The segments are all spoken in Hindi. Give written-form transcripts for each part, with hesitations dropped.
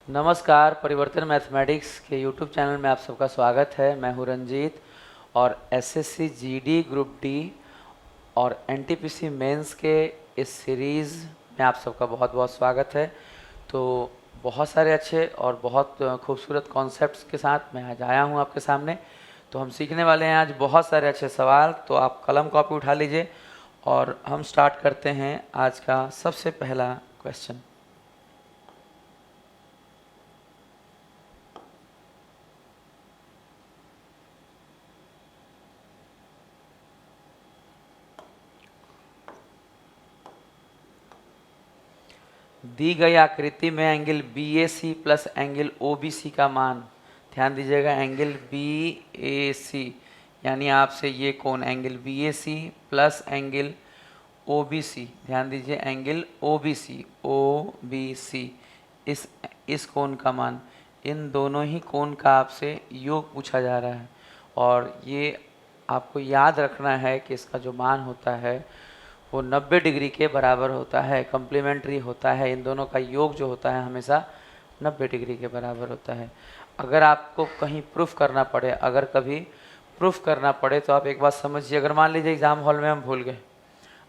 नमस्कार, परिवर्तन मैथमेटिक्स के यूट्यूब चैनल में आप सबका स्वागत है। मैं हूं रंजीत और एसएससी जीडी ग्रुप डी और एनटीपीसी मेंस के इस सीरीज़ में आप सबका बहुत बहुत स्वागत है। तो बहुत सारे अच्छे और बहुत खूबसूरत कॉन्सेप्ट्स के साथ मैं आज आया हूं आपके सामने। तो हम सीखने वाले हैं आज बहुत सारे अच्छे सवाल। तो आप कलम कॉपी उठा लीजिए और हम स्टार्ट करते हैं आज का सबसे पहला क्वेश्चन। दी गई आकृति में angle B A C plus angle O B C का मान, ध्यान दीजिएगा, एंगल बी ए सी यानी आपसे ये कोण angle B A C plus angle O B C, ध्यान दीजिए एंगल ओ बी सी इस कोण का मान, इन दोनों ही कोण का आपसे योग पूछा जा रहा है। और ये आपको याद रखना है कि इसका जो मान होता है वो 90 डिग्री के बराबर होता है, कम्प्लीमेंट्री होता है। इन दोनों का योग जो होता है हमेशा 90 डिग्री के बराबर होता है। अगर आपको कहीं प्रूफ करना पड़े, अगर कभी प्रूफ करना पड़े तो आप एक बात समझिए। अगर मान लीजिए एग्ज़ाम हॉल में हम भूल गए,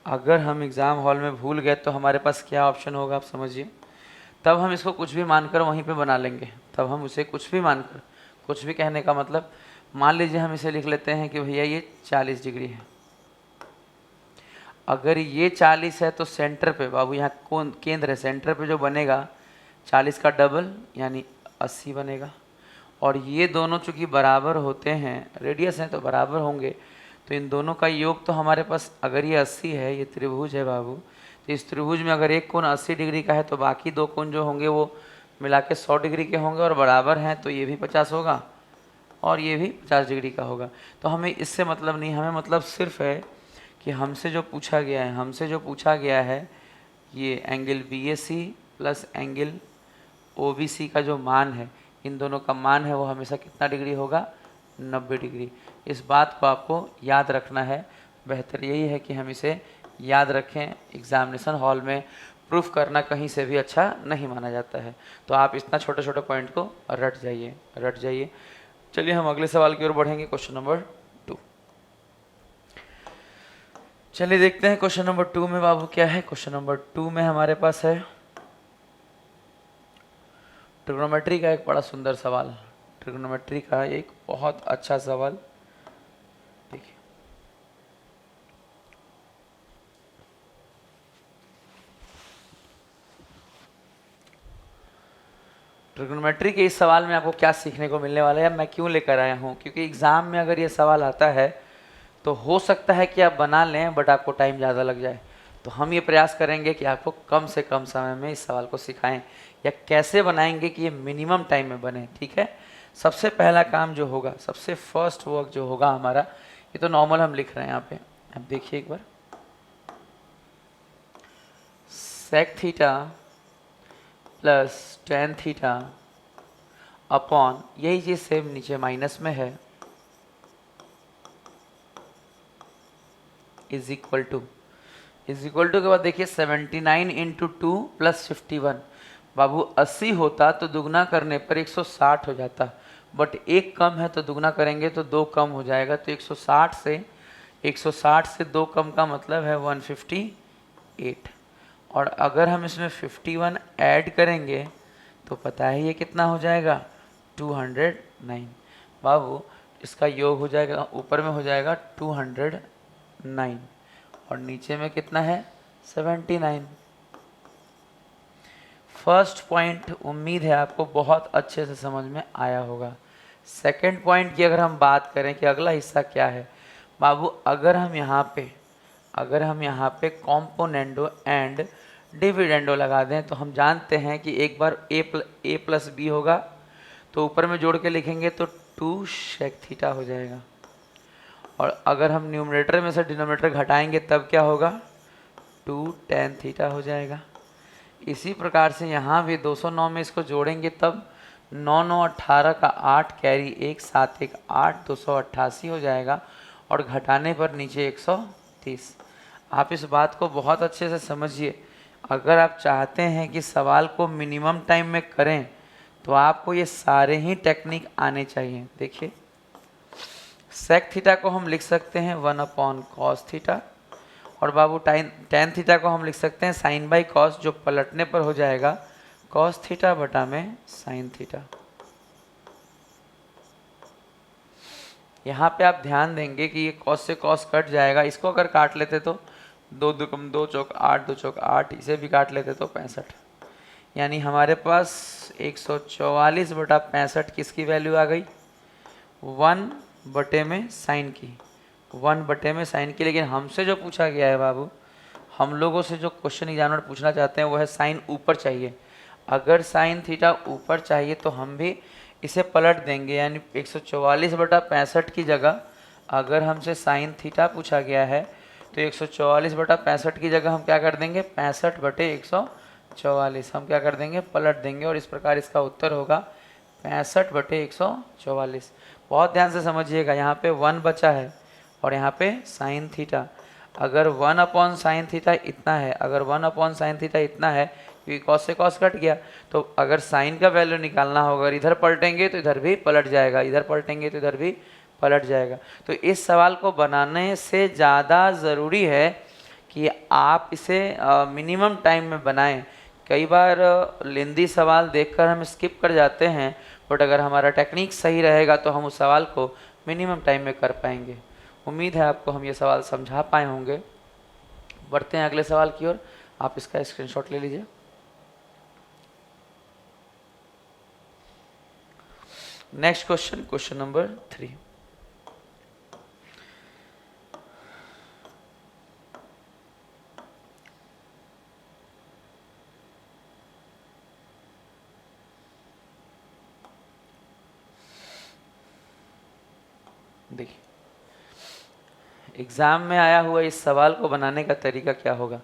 अगर हम एग्ज़ाम हॉल में भूल गए तो हमारे पास क्या ऑप्शन होगा आप समझिए। तब हम इसको कुछ भी मानकर वहीं पे बना लेंगे। तब हम उसे कुछ भी मानकर, कुछ भी कहने का मतलब, मान लीजिए हम इसे लिख लेते हैं कि भैया ये 40 डिग्री है। अगर ये 40 है तो सेंटर पे बाबू, यहाँ कौन केंद्र है, सेंटर पे जो बनेगा 40 का डबल यानी 80 बनेगा। और ये दोनों चूंकि बराबर होते हैं, रेडियस हैं तो बराबर होंगे, तो इन दोनों का योग तो हमारे पास, अगर ये 80 है, ये त्रिभुज है बाबू, तो इस त्रिभुज में अगर एक कोण 80 डिग्री का है तो बाकी दो कोण जो होंगे वो मिला के 100 डिग्री के होंगे और बराबर हैं, तो ये भी 50 होगा और ये भी 50 डिग्री का होगा। तो हमें इससे मतलब नहीं, हमें मतलब सिर्फ है कि हमसे जो पूछा गया है ये angle B A C plus angle O B C का जो मान है, इन दोनों का मान है वो हमेशा कितना डिग्री होगा, 90 डिग्री। इस बात को आपको याद रखना है। बेहतर यही है कि हम इसे याद रखें। एग्जामिनेशन हॉल में प्रूफ करना कहीं से भी अच्छा नहीं माना जाता है। तो आप इतना छोटे छोटे पॉइंट को रट जाइए। चलिए हम अगले सवाल की ओर बढ़ेंगे, क्वेश्चन नंबर 2। चलिए देखते हैं क्वेश्चन नंबर 2 में बाबू क्या है। क्वेश्चन नंबर 2 में हमारे पास है ट्रिग्नोमेट्री का एक बड़ा सुंदर सवाल, ट्रिग्नोमेट्री का एक बहुत अच्छा सवाल। देखिए, ट्रिग्नोमेट्री के इस सवाल में आपको क्या सीखने को मिलने वाला है, मैं क्यों लेकर आया हूँ, क्योंकि एग्जाम में अगर ये सवाल आता है तो हो सकता है कि आप बना लें बट आपको टाइम ज़्यादा लग जाए। तो हम ये प्रयास करेंगे कि आपको कम से कम समय में इस सवाल को सिखाएं, या कैसे बनाएंगे कि ये मिनिमम टाइम में बने। ठीक है, सबसे पहला काम जो होगा, सबसे फर्स्ट वर्क जो होगा हमारा, ये तो नॉर्मल हम लिख रहे हैं यहाँ पे, अब देखिए एक बार, sec theta plus tan theta upon, यही चीज़ सेम नीचे माइनस में है, इज इक्वल टू के बाद देखिए 79 इंटू 2 प्लस 51। बाबू 80 होता तो दुगना करने पर 160 हो जाता, बट एक कम है तो दुगना करेंगे तो दो कम हो जाएगा, तो 160 से दो कम का मतलब है 158। और अगर हम इसमें 51 ऐड करेंगे तो पता है ये कितना हो जाएगा, 209। बाबू इसका योग हो जाएगा, ऊपर में हो जाएगा 209 और नीचे में कितना है, 79। फर्स्ट पॉइंट उम्मीद है आपको बहुत अच्छे से समझ में आया होगा। सेकंड पॉइंट की अगर हम बात करें कि अगला हिस्सा क्या है बाबू, अगर हम यहाँ पे कॉम्पोनेंडो एंड डिविडेंडो लगा दें तो हम जानते हैं कि एक बार ए प्लस बी होगा तो ऊपर में जोड़ के लिखेंगे तो 2 सेक थीटा हो जाएगा, और अगर हम न्यूमरेटर में से डिनोमिनेटर घटाएंगे तब क्या होगा, 2 टेन थीटा हो जाएगा। इसी प्रकार से यहाँ भी 209 में इसको जोड़ेंगे तब 9 9 18 का 8 कैरी 1 7 1 8, 288 हो जाएगा, और घटाने पर नीचे 130। आप इस बात को बहुत अच्छे से समझिए। अगर आप चाहते हैं कि सवाल को मिनिमम टाइम में करें तो आपको ये सारे ही टेक्निक आने चाहिए। देखिए सेक थीटा को हम लिख सकते हैं 1/cos थीटा, और बाबू टेन थीटा को हम लिख सकते हैं साइन बाई कॉस, जो पलटने पर हो जाएगा कॉस थीटा बटा में साइन थीटा। यहाँ पे आप ध्यान देंगे कि ये कॉस से कॉस कट जाएगा, इसको अगर काट लेते तो 2 दूकम 2 चौक 8, 2 चौक 8, इसे भी काट लेते तो 65, यानी हमारे पास 144 बटा 65 किसकी वैल्यू आ गई, 1 बटे में साइन की, 1 बटे में साइन की। लेकिन हमसे जो पूछा गया है बाबू, हम लोगों से जो क्वेश्चन एग्जामिनर पूछना चाहते हैं वो है साइन ऊपर चाहिए। अगर साइन थीटा ऊपर चाहिए तो हम भी इसे पलट देंगे, यानी 144 बटा 65 की जगह अगर हमसे साइन थीटा पूछा गया है तो 144 बटा 65 की जगह हम क्या कर देंगे, 65 बटे 144 हम क्या कर देंगे, पलट देंगे, और इस प्रकार इसका उत्तर होगा 65 बटे 144। बहुत ध्यान से समझिएगा, यहाँ पे 1 बचा है और यहाँ पे साइन थीटा। अगर 1/sin थीटा इतना है, अगर 1/sin थीटा इतना है, क्योंकि कॉस से कॉस कट गया, तो अगर साइन का वैल्यू निकालना होगा, अगर इधर पलटेंगे तो इधर भी पलट जाएगा, इधर पलटेंगे तो इधर भी पलट जाएगा। तो इस सवाल को बनाने से ज़्यादा ज़रूरी है कि आप इसे मिनिमम टाइम में बनाएं। कई बार लेंदी सवाल देखकर हम स्किप कर जाते हैं, बट अगर हमारा टेक्निक सही रहेगा तो हम उस सवाल को मिनिमम टाइम में कर पाएंगे। उम्मीद है आपको हम ये सवाल समझा पाए होंगे। बढ़ते हैं अगले सवाल की ओर, आप इसका स्क्रीनशॉट ले लीजिए। Next question, question number 3। देखिए एग्ज़ाम में आया हुआ इस सवाल को बनाने का तरीका क्या होगा,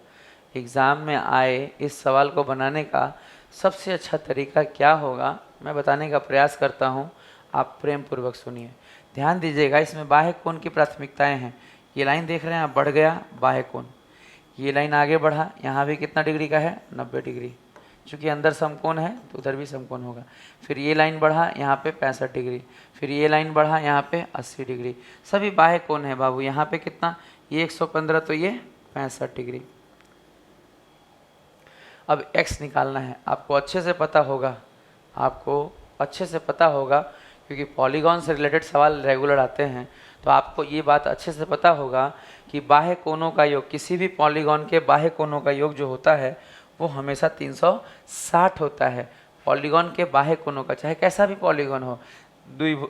एग्ज़ाम में आए इस सवाल को बनाने का सबसे अच्छा तरीका क्या होगा, मैं बताने का प्रयास करता हूँ, आप प्रेम पूर्वक सुनिए। ध्यान दीजिएगा, इसमें बाह्य कोण की प्राथमिकताएं हैं। ये लाइन देख रहे हैं आप, बढ़ गया बाह्य कोण, ये लाइन आगे बढ़ा, यहाँ भी कितना डिग्री का है, 90 डिग्री, चूँकि अंदर समकोण है तो उधर भी समकोण होगा। फिर ये लाइन बढ़ा, यहाँ पे 65 डिग्री, फिर ये लाइन बढ़ा, यहाँ पे 80 डिग्री, सभी बाह्य कोण है बाबू। यहाँ पे कितना, ये 115 तो ये 65 डिग्री। अब x निकालना है, आपको अच्छे से पता होगा, आपको अच्छे से पता होगा, क्योंकि पॉलीगॉन से रिलेटेड सवाल रेगुलर आते हैं, तो आपको ये बात अच्छे से पता होगा कि बाह्य कोणों का योग, किसी भी पॉलीगॉन के बाह्य कोणों का योग जो होता है वो हमेशा 360 होता है। पॉलीगॉन के बाह्य कोणों का, चाहे कैसा भी पॉलीगॉन हो,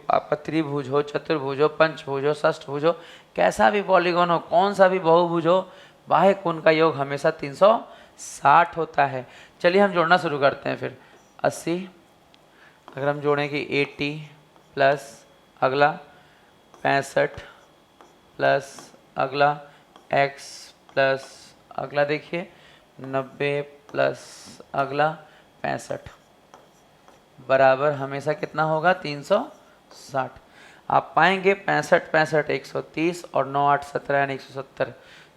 आपका त्रिभुज हो, चतुर्भुज हो, पंचभुज हो, षष्ठभुज हो, कैसा भी पॉलीगॉन हो, कौन सा भी बहुभुज हो, बाह्य कोण का योग हमेशा 360 होता है। चलिए हम जोड़ना शुरू करते हैं। फिर 80, अगर हम जोड़ेंगे 80 प्लस अगला 65 प्लस अगला x प्लस अगला देखिए 90 प्लस अगला 65 बराबर हमेशा कितना होगा, 360। आप पाएंगे 65 65 130 और 9 8 17 यानी 170,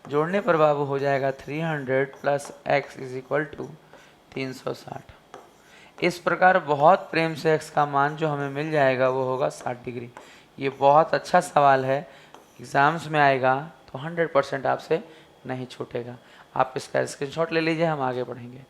जोड़ने पर बाबू हो जाएगा 300 plus x is equal to 360। इस प्रकार बहुत प्रेम से x का मान जो हमें मिल जाएगा वो होगा 60 डिग्री। ये बहुत अच्छा सवाल है, एग्ज़ाम्स में आएगा तो 100% आपसे नहीं छूटेगा। आप इसका स्क्रीनशॉट ले लीजिए, हम आगे बढ़ेंगे।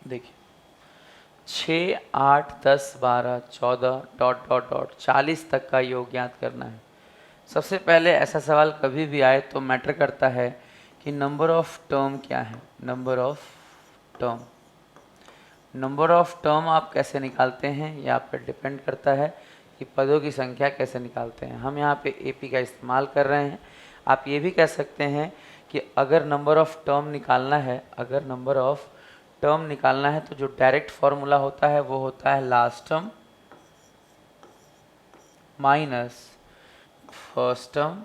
देखिए 6 8 10 12 14 डॉट डॉट डॉट 40 तक का योग याद करना है। सबसे पहले ऐसा सवाल कभी भी आए तो मैटर करता है कि नंबर ऑफ टर्म क्या है। Number of term, number of term आप कैसे निकालते हैं ये आप पर डिपेंड करता है कि पदों की संख्या कैसे निकालते हैं। हम यहाँ पे एपी का इस्तेमाल कर रहे हैं। आप ये भी कह सकते हैं कि अगर नंबर ऑफ टर्म निकालना है, अगर नंबर ऑफ टर्म निकालना है तो जो डायरेक्ट फॉर्मूला होता है वो होता है last term minus first term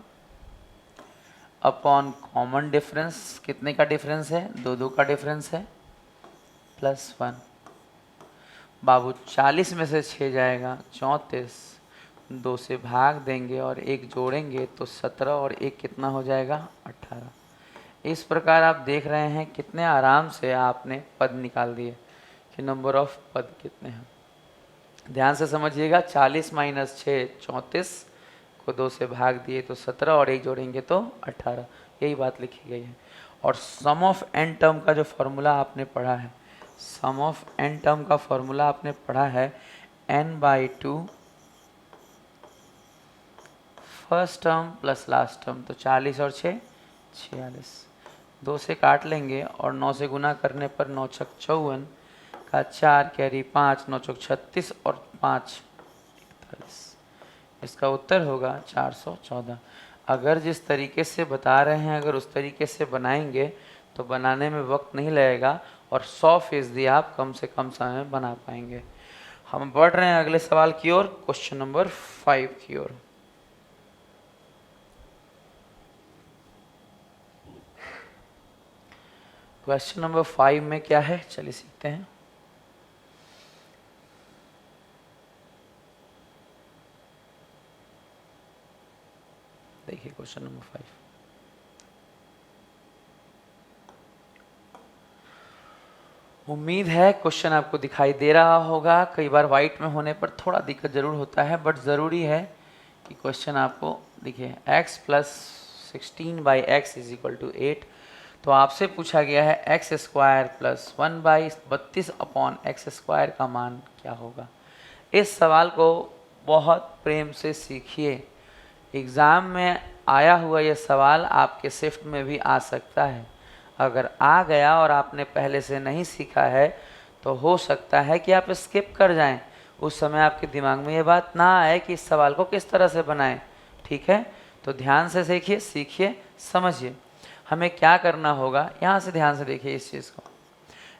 upon common difference, कितने का डिफरेंस है, दो का डिफरेंस है, प्लस 1। बाबू 40 में से 6 जाएगा 34, 2 से भाग देंगे और 1 जोड़ेंगे तो 17 और 1 कितना हो जाएगा 18। इस प्रकार आप देख रहे हैं कितने आराम से आपने पद निकाल दिए कि नंबर ऑफ पद कितने हैं। ध्यान से समझिएगा, 40 माइनस 6 34 को 2 से भाग दिए तो 17 और 1 जोड़ेंगे तो 18, यही बात लिखी गई है। और सम ऑफ एन टर्म का जो फॉर्मूला आपने पढ़ा है, सम ऑफ एन टर्म का फॉर्मूला आपने पढ़ा है n/2 first term plus last term, तो 40 और 6 46, 2 से काट लेंगे और 9 से गुना करने पर 9 छक 54 का 4 कैरी 5, 9 चौक 36 और 5 41। इसका उत्तर होगा 414। अगर जिस तरीके से बता रहे हैं अगर उस तरीके से बनाएंगे तो बनाने में वक्त नहीं लगेगा और 100% आप कम से कम समय में बना पाएंगे। हम बढ़ रहे हैं अगले सवाल की ओर, क्वेश्चन नंबर 5 की ओर। क्वेश्चन नंबर 5 में क्या है, चलिए सीखते हैं। देखिए क्वेश्चन नंबर 5, उम्मीद है क्वेश्चन आपको दिखाई दे रहा होगा। कई बार वाइट में होने पर थोड़ा दिक्कत जरूर होता है, बट ज़रूरी है कि क्वेश्चन आपको दिखे। x plus 16/x is equal to 8, तो आपसे पूछा गया है x square plus 1/32 upon x square का मान क्या होगा। इस सवाल को बहुत प्रेम से सीखिए, एग्ज़ाम में आया हुआ यह सवाल आपके शिफ्ट में भी आ सकता है। अगर आ गया और आपने पहले से नहीं सीखा है तो हो सकता है कि आप स्किप कर जाएं, उस समय आपके दिमाग में ये बात ना आए कि इस सवाल को किस तरह से बनाएं। ठीक है, तो ध्यान से देखिए, सीखिए, समझिए। हमें क्या करना होगा, यहाँ से ध्यान से देखिए इस चीज़ को।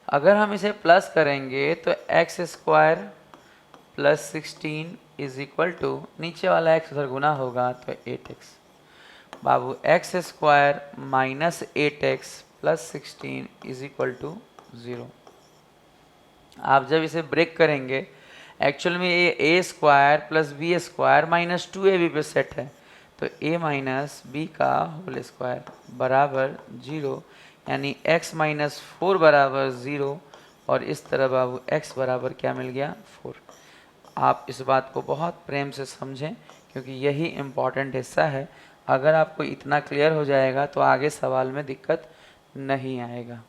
अगर हम इसे प्लस करेंगे तो X square plus 16 is equal to, नीचे वाला एक्स उधर गुना होगा तो 8x। बाबू X square minus 8x plus 16 is equal to 0। आप जब इसे ब्रेक करेंगे, एक्चुअल में ये A square plus B square minus 2ab पे सेट है, तो a माइनस बी का होल स्क्वायर बराबर 0, यानी x माइनस 4 बराबर 0। और इस तरह बाबू x बराबर क्या मिल गया 4। आप इस बात को बहुत प्रेम से समझें क्योंकि यही इम्पॉर्टेंट हिस्सा है। अगर आपको इतना क्लियर हो जाएगा तो आगे सवाल में दिक्कत नहीं आएगा।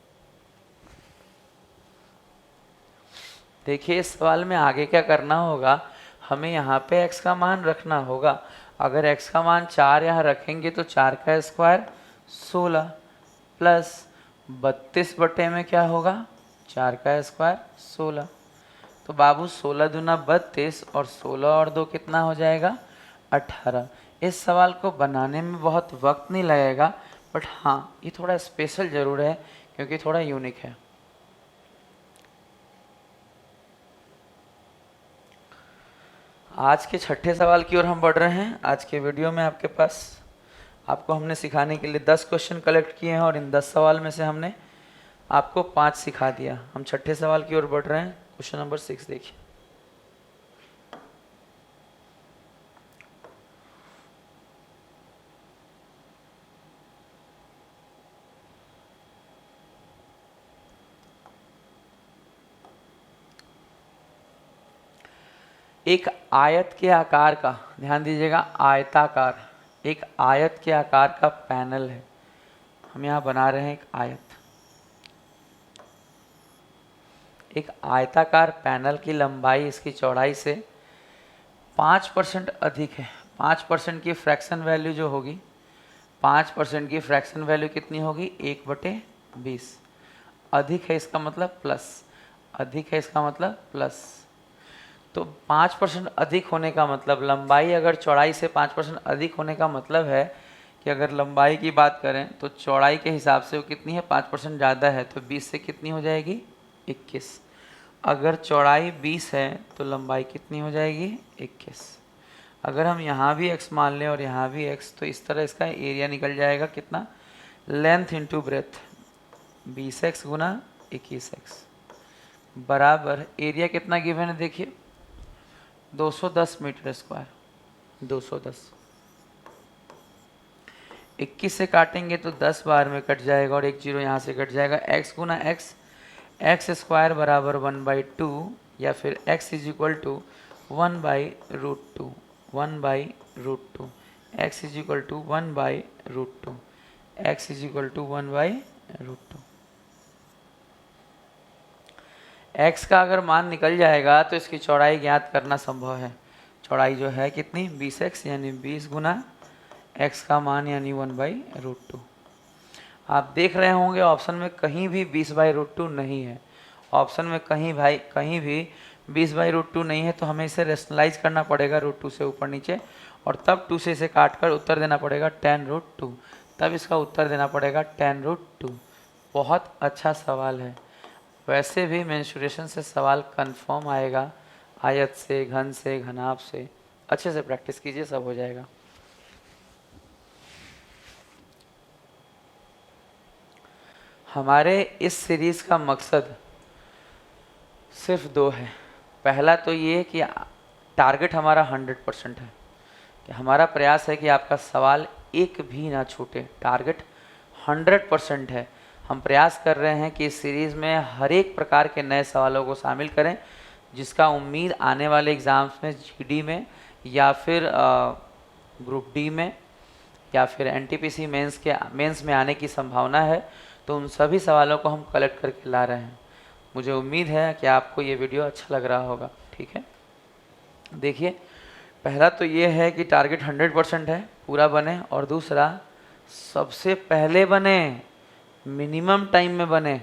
देखिए इस सवाल में आगे क्या करना होगा, हमें यहाँ पे x का मान रखना होगा। अगर x का मान 4 यहाँ रखेंगे तो 4 का स्क्वायर 16 प्लस 32 बटे में क्या होगा 4 का स्क्वायर 16। तो बाबू 16 दूना 32 और 16 और 2 कितना हो जाएगा 18। इस सवाल को बनाने में बहुत वक्त नहीं लगेगा, बट हाँ ये थोड़ा स्पेशल ज़रूर है क्योंकि थोड़ा यूनिक है। आज के छठे सवाल की ओर हम बढ़ रहे हैं। आज के वीडियो में आपके पास आपको हमने सिखाने के लिए 10 क्वेश्चन कलेक्ट किए हैं और इन 10 सवाल में से हमने आपको 5 सिखा दिया। हम छठे सवाल की ओर बढ़ रहे हैं। क्वेश्चन नंबर 6 देखिए। एक आयत के आकार का, ध्यान दीजिएगा आयताकार, एक आयत के आकार का पैनल है। हम यहाँ बना रहे हैं एक आयत। एक आयताकार पैनल की लंबाई इसकी चौड़ाई से 5% अधिक है। 5% की फ्रैक्शन वैल्यू जो होगी, 5% की फ्रैक्शन वैल्यू कितनी होगी 1/20। अधिक है इसका मतलब प्लस, अधिक है इसका मतलब प्लस। तो 5% अधिक होने का मतलब, लंबाई अगर चौड़ाई से 5% अधिक होने का मतलब है कि अगर लंबाई की बात करें तो चौड़ाई के हिसाब से वो कितनी है 5% ज़्यादा है, तो 20 से कितनी हो जाएगी 21। अगर चौड़ाई 20 है तो लंबाई कितनी हो जाएगी? 21। अगर हम यहाँ भी x मान लें और यहाँ भी x, तो इस तरह इसका एरिया निकल जाएगा कितना? लेंथ इंटू ब्रेथ, 20x गुना 21x बराबर एरिया कितना गिवन है देखिए, 210 मीटर स्क्वायर। 210 21 से काटेंगे तो 10 बार में कट जाएगा और एक जीरो यहाँ से कट जाएगा। x गुना x स्क्वायर बराबर 1/2 या फिर x is equal to 1/√2। 1/√2 x is equal to 1/√2। x is equal to 1/√2। x का अगर मान निकल जाएगा तो इसकी चौड़ाई ज्ञात करना संभव है। चौड़ाई जो है कितनी? 20x यानी 20 गुना x का मान यानी 1/√2। आप देख रहे होंगे ऑप्शन में कहीं भी 20/√2 नहीं है। ऑप्शन में कहीं भी 20/√2 नहीं है, तो हमें इसे रेशनलाइज करना पड़ेगा √2 से ऊपर नीचे, और तब 2 से इसे काट कर उत्तर देना पड़ेगा 10√2। तब इसका उत्तर देना पड़ेगा 10√2। बहुत अच्छा सवाल है। वैसे भी मेंसुरेशन से सवाल कंफर्म आएगा, आयत से, घन से, घनाभ से। अच्छे से प्रैक्टिस कीजिए, सब हो जाएगा। हमारे इस सीरीज़ का मकसद सिर्फ दो है। पहला तो ये कि टारगेट हमारा 100% है, कि हमारा प्रयास है कि आपका सवाल एक भी ना छूटे। टारगेट 100% है। हम प्रयास कर रहे हैं कि इस सीरीज़ में हर एक प्रकार के नए सवालों को शामिल करें, जिसका उम्मीद आने वाले एग्ज़ाम्स में जीडी में या फिर ग्रुप डी में या फिर एनटीपीसी मेंस में आने की संभावना है। तो उन सभी सवालों को हम कलेक्ट करके ला रहे हैं। मुझे उम्मीद है कि आपको ये वीडियो अच्छा लग रहा होगा। ठीक है, देखिए, पहला तो ये है कि टारगेट 100% है, पूरा बने। और दूसरा, सबसे पहले बने, मिनिमम टाइम में बने।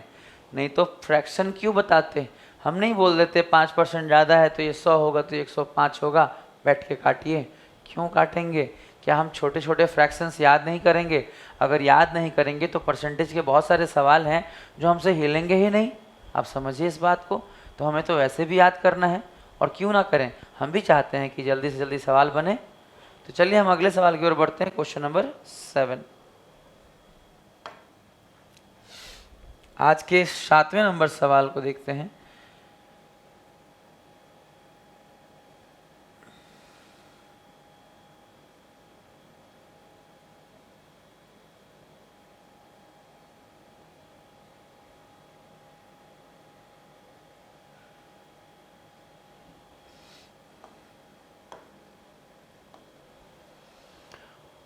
नहीं तो फ्रैक्शन क्यों बताते? हम नहीं बोल देते 5% ज़्यादा है तो ये 100 होगा तो 105 होगा, बैठ के काटिए। क्यों काटेंगे? क्या हम छोटे छोटे फ्रैक्शंस याद नहीं करेंगे? अगर याद नहीं करेंगे तो परसेंटेज के बहुत सारे सवाल हैं जो हमसे हिलेंगे ही नहीं। आप समझिए इस बात को। तो हमें तो वैसे भी याद करना है, और क्यों ना करें, हम भी चाहते हैं कि जल्दी से जल्दी सवाल बने। तो चलिए हम अगले सवाल की ओर बढ़ते हैं। क्वेश्चन नंबर 7, आज के 7वें नंबर सवाल को देखते हैं।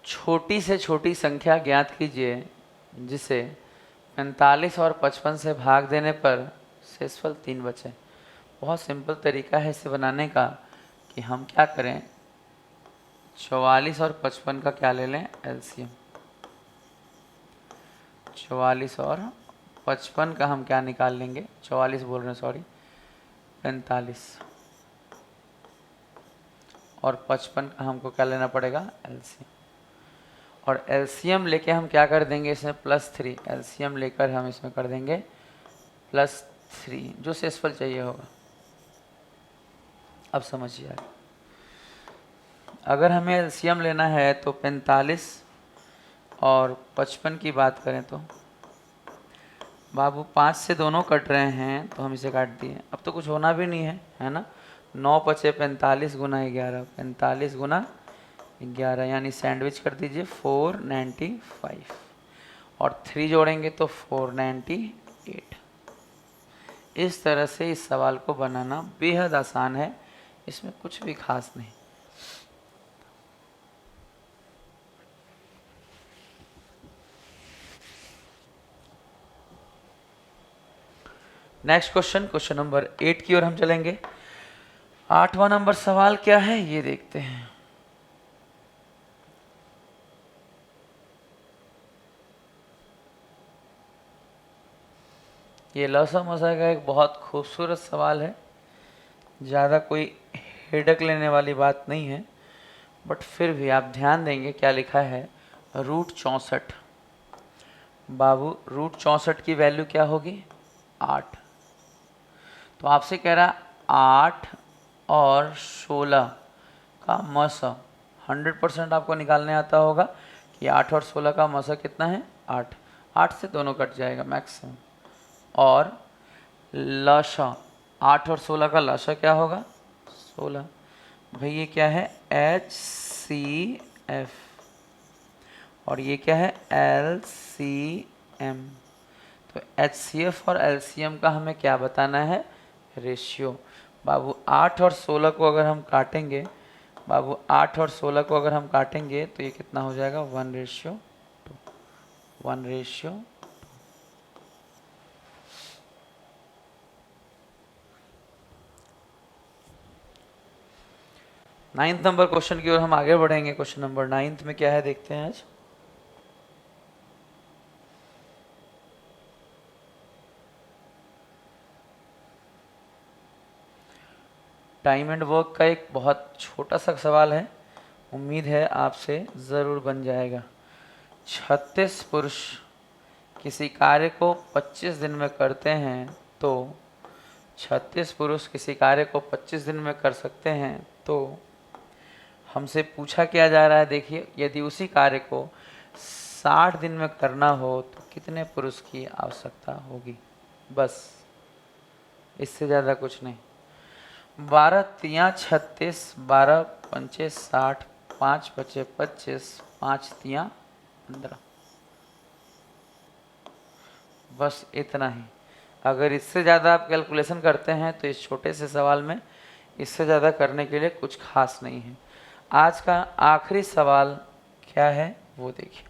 छोटी से छोटी संख्या ज्ञात कीजिए जिसे 45 और 55 से भाग देने पर शेषफल 3 बचे। बहुत सिंपल तरीका है इसे बनाने का कि हम क्या करें, 44 और 55 का क्या ले लें? एलसीएम। 44 और 55 का हम क्या निकाल लेंगे? 44 बोल रहे हैं, सॉरी, 45, और 55 का हमको क्या लेना पड़ेगा? एलसीएम। और एलसीएम लेके हम क्या कर देंगे इसमें? +3। एलसीएम लेकर हम इसमें कर देंगे +3, जो शेषफल चाहिए होगा। अब समझिए, अगर हमें एलसीएम लेना है तो 45 और 55 की बात करें तो बाबू 5 से दोनों कट रहे हैं तो हम इसे काट दिए। अब तो कुछ होना भी नहीं है, है ना। 9 × 45 गुना 11, 45 गुना 11 यानी सैंडविच कर दीजिए 495, और 3 जोड़ेंगे तो 498। इस तरह से इस सवाल को बनाना बेहद आसान है, इसमें कुछ भी खास नहीं। नेक्स्ट क्वेश्चन, क्वेश्चन नंबर 8 की ओर हम चलेंगे। 8वां नंबर सवाल क्या है ये देखते हैं। ये लौसा मौसा का एक बहुत खूबसूरत सवाल है। ज़्यादा कोई हेडक लेने वाली बात नहीं है, बट फिर भी आप ध्यान देंगे क्या लिखा है। √64। बाबू √64 की वैल्यू क्या होगी? 8। तो आपसे कह रहा 8 और 16 का मसा 100% आपको निकालने आता होगा कि 8 और 16 का मसा कितना है 8। 8 से दोनों कट जाएगा मैक्सिमम। और लसा 8 और 16 का लसा क्या होगा 16। भाई ये क्या है HCF और ये क्या है LCM। तो HCF और LCM का हमें क्या बताना है रेशियो। बाबू 8 और 16 को अगर हम काटेंगे बाबू 8 और 16 को अगर हम काटेंगे तो ये कितना हो जाएगा 1:2। 1:2। 9th नंबर क्वेश्चन की ओर हम आगे बढ़ेंगे। क्वेश्चन नंबर 9 में क्या है देखते हैं आज। टाइम एंड वर्क का एक बहुत छोटा सा सवाल है, उम्मीद है आपसे ज़रूर बन जाएगा। 36 पुरुष किसी कार्य को 25 दिन में करते हैं तो 36 पुरुष किसी कार्य को 25 दिन में कर सकते हैं तो हमसे पूछा क्या जा रहा है देखिए, यदि उसी कार्य को 60 दिन में करना हो तो कितने पुरुष की आवश्यकता होगी। बस इससे ज़्यादा कुछ नहीं। 12 तियाँ 36, 12 पंचे 60, 5 बचे 25, 5 तियाँ 15। बस इतना ही। अगर इससे ज़्यादा आप कैलकुलेशन करते हैं तो इस छोटे से सवाल में इससे ज़्यादा करने के लिए कुछ खास नहीं है। आज का आखिरी सवाल क्या है वो देखिए।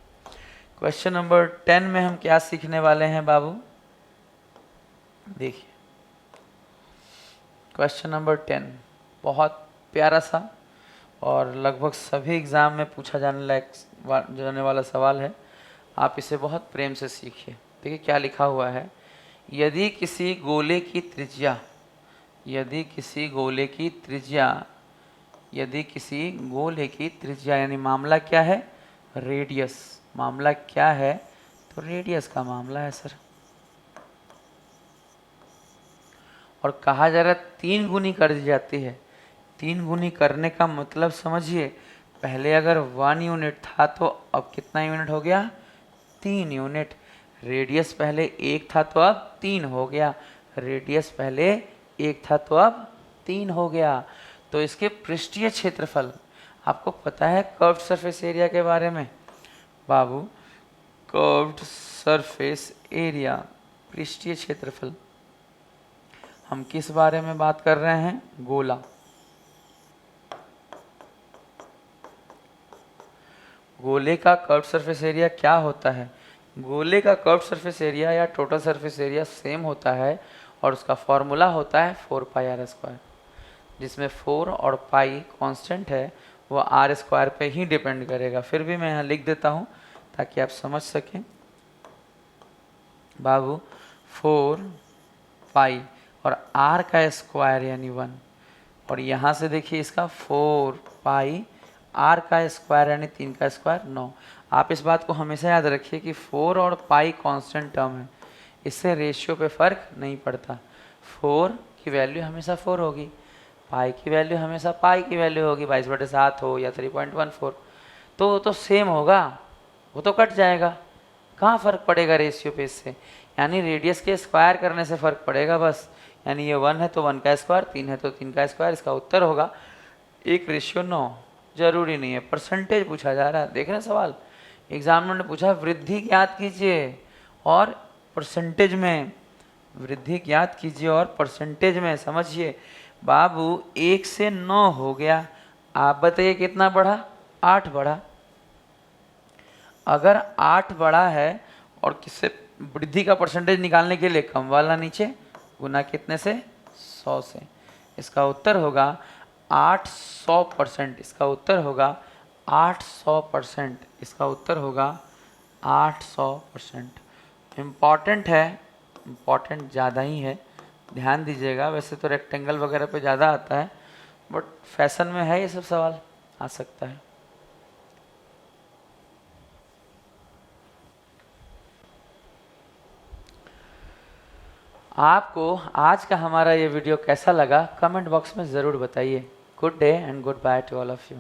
क्वेश्चन नंबर 10 में हम क्या सीखने वाले हैं बाबू, देखिए क्वेश्चन नंबर 10 बहुत प्यारा सा और लगभग सभी एग्ज़ाम में पूछा जाने वाला सवाल है। आप इसे बहुत प्रेम से सीखिए। देखिए क्या लिखा हुआ है, यदि किसी गोले की त्रिज्या यानी मामला क्या है रेडियस, मामला क्या है तो रेडियस का मामला है सर। और कहा जा रहा है 3 गुनी कर दी जाती है। 3 गुनी करने का मतलब समझिए, पहले अगर 1 यूनिट था तो अब कितना यूनिट हो गया 3 यूनिट। रेडियस पहले 1 था तो अब 3 हो गया। रेडियस पहले 1 था तो अब 3 हो गया। तो इसके पृष्ठीय क्षेत्रफल, आपको पता है कर्व्ड सरफेस एरिया के बारे में बाबू, कर्व्ड सरफेस एरिया पृष्ठीय क्षेत्रफल, हम किस बारे में बात कर रहे हैं गोला। गोले का कर्व्ड सरफेस एरिया क्या होता है, गोले का कर्व्ड सरफेस एरिया या टोटल सरफेस एरिया सेम होता है और उसका फॉर्मूला होता है 4πr², जिसमें 4 और पाई कांस्टेंट है, वो r² पे ही डिपेंड करेगा। फिर भी मैं यहाँ लिख देता हूँ ताकि आप समझ सकें बाबू। 4 पाई और r का स्क्वायर यानी 1, और यहाँ से देखिए इसका 4 पाई r का स्क्वायर यानी 3 का स्क्वायर 9। आप इस बात को हमेशा याद रखिए कि 4 और पाई कांस्टेंट टर्म है, इससे रेशियो पे फर्क नहीं पड़ता। 4 की वैल्यू हमेशा 4 होगी, पाई की वैल्यू हमेशा पाई की वैल्यू होगी, 22/7 हो या 3.14, तो वो तो सेम होगा, वो तो कट जाएगा। कहाँ फ़र्क पड़ेगा रेशियो पे इससे, यानी रेडियस के स्क्वायर करने से फ़र्क पड़ेगा बस। यानी ये 1 है तो 1 का स्क्वायर, 3 है तो 3 का स्क्वायर, इसका उत्तर होगा 1:9। जरूरी नहीं है, परसेंटेज पूछा जा रहा है। देख रहे हैं सवाल, एग्जामिनर ने पूछा वृद्धि ज्ञात कीजिए और परसेंटेज में, वृद्धि ज्ञात कीजिए और परसेंटेज में। समझिए बाबू 1 से 9 हो गया, आप बताइए कितना बढ़ा 8 बढ़ा। अगर 8 बढ़ा है और किससे वृद्धि का परसेंटेज निकालने के लिए कम वाला नीचे गुना कितने से 100 से, इसका उत्तर होगा 800%। इसका उत्तर होगा 800%। इसका उत्तर होगा 800%। इम्पॉर्टेंट है, इम्पॉर्टेंट ज़्यादा ही है, ध्यान दीजिएगा। वैसे तो रेक्टेंगल वगैरह पे ज़्यादा आता है, बट फैशन में है ये सब सवाल आ सकता है। आपको आज का हमारा ये वीडियो कैसा लगा कमेंट बॉक्स में ज़रूर बताइए। Good day and good by two all of you.